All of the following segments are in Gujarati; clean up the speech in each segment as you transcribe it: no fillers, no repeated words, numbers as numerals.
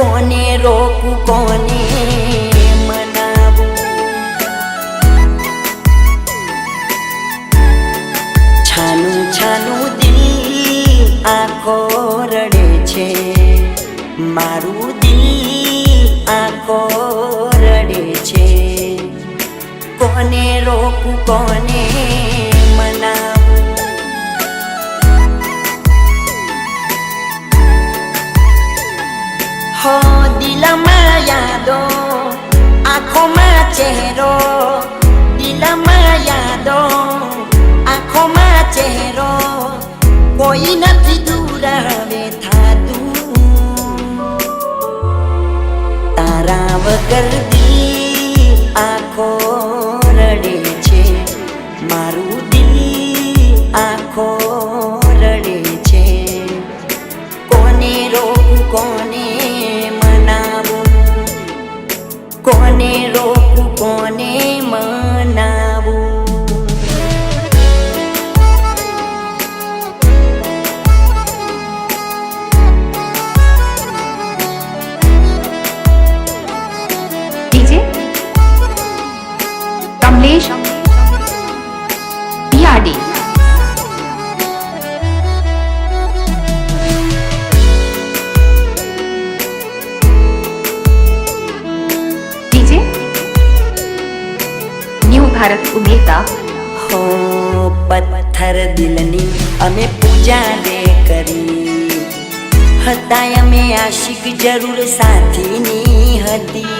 કોને રોકું કોને મનાવું, છાનું છાનું દિલ આંખો રડે છે, મારું દિલ આંખો રડે છે, કોને રોકું કોને મનાવું, હો દિલમાં યાદો આંખોમાં ચહેરો, દિલમાં યાદો આંખોમાં ચહેરો, કોઈ નથી દૂર હવે થાતું, તારા વગર દિલ આંખો રડે છે, મારું દિલ આંખો રડે છે, કોને રોકું કોને મનાવું, કોને રોકું કોને મનાવું. DJ Kamlesh PRD DJ new Bharat Umeta હો પથ્થર દિલની અમે પૂજા રે કરી હતા, અમે આશિક જરૂર સાથીની હતી,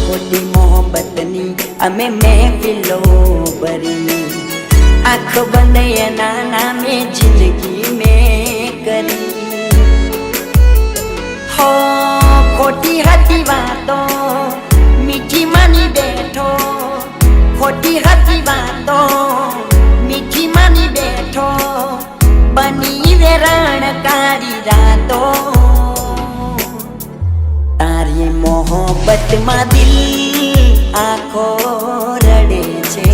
ખોટી મોહબ્બતની અમે મહેફિલો ભરી, આંખ બંધ એના નામે જિંદગી મેં કરી, હો ખોટી હતી વાતો મીઠી માની બેઠો, ખોટી હતી વાતો મીઠી માની બેઠો, બની વેરાણકારી રાતો, તારી મોહબ્બતમાં દિલ આંખો રડે છે,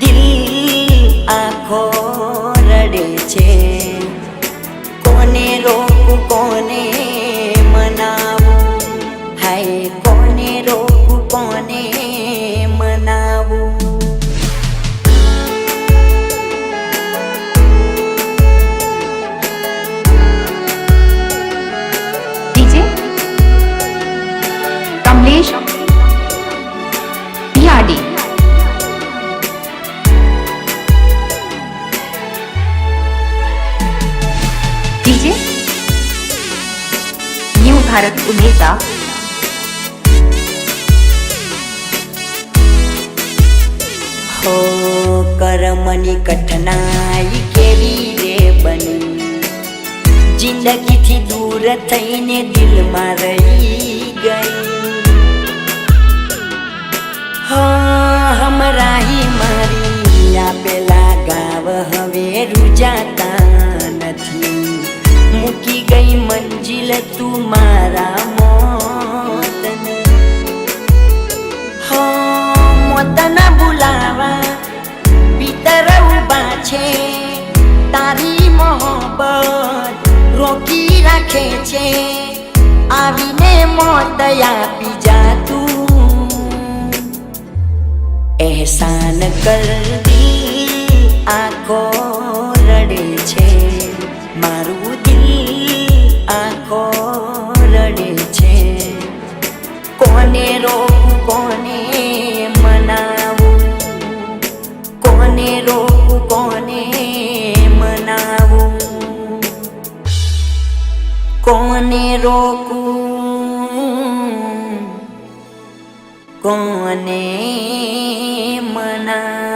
દિલ આંખો રડે છે, કોને રોકું કોને મનાવું, હાય કોને રોકું કોને મનાવું. DJ Kamlesh PRD DJ new Bharat Umeta હો કરમની કઠણાઈ કેવી રે બની, જિંદગીથી દૂર થઈને દિલમાં રહી ગઈ, હા હમરાહી મારી આપેલા ગાવ હવે રૂજાતા નથી, મૂકી ગઈ મંજિલ તું મારા મોતની, હા મોતના બોલાવા ભીતર ઉભા છે, તારી મોહબ્બત રોકી રાખે છે, આવીને મોત આપી જા તું, એહસાન કર દિલ આંખો રડે છે, મારું દિલ આંખો રડે છે, કોને રોકું કોને મનાવું, કોને રોકું કોને મનાવું, કોને રોકું કોને મનાવું.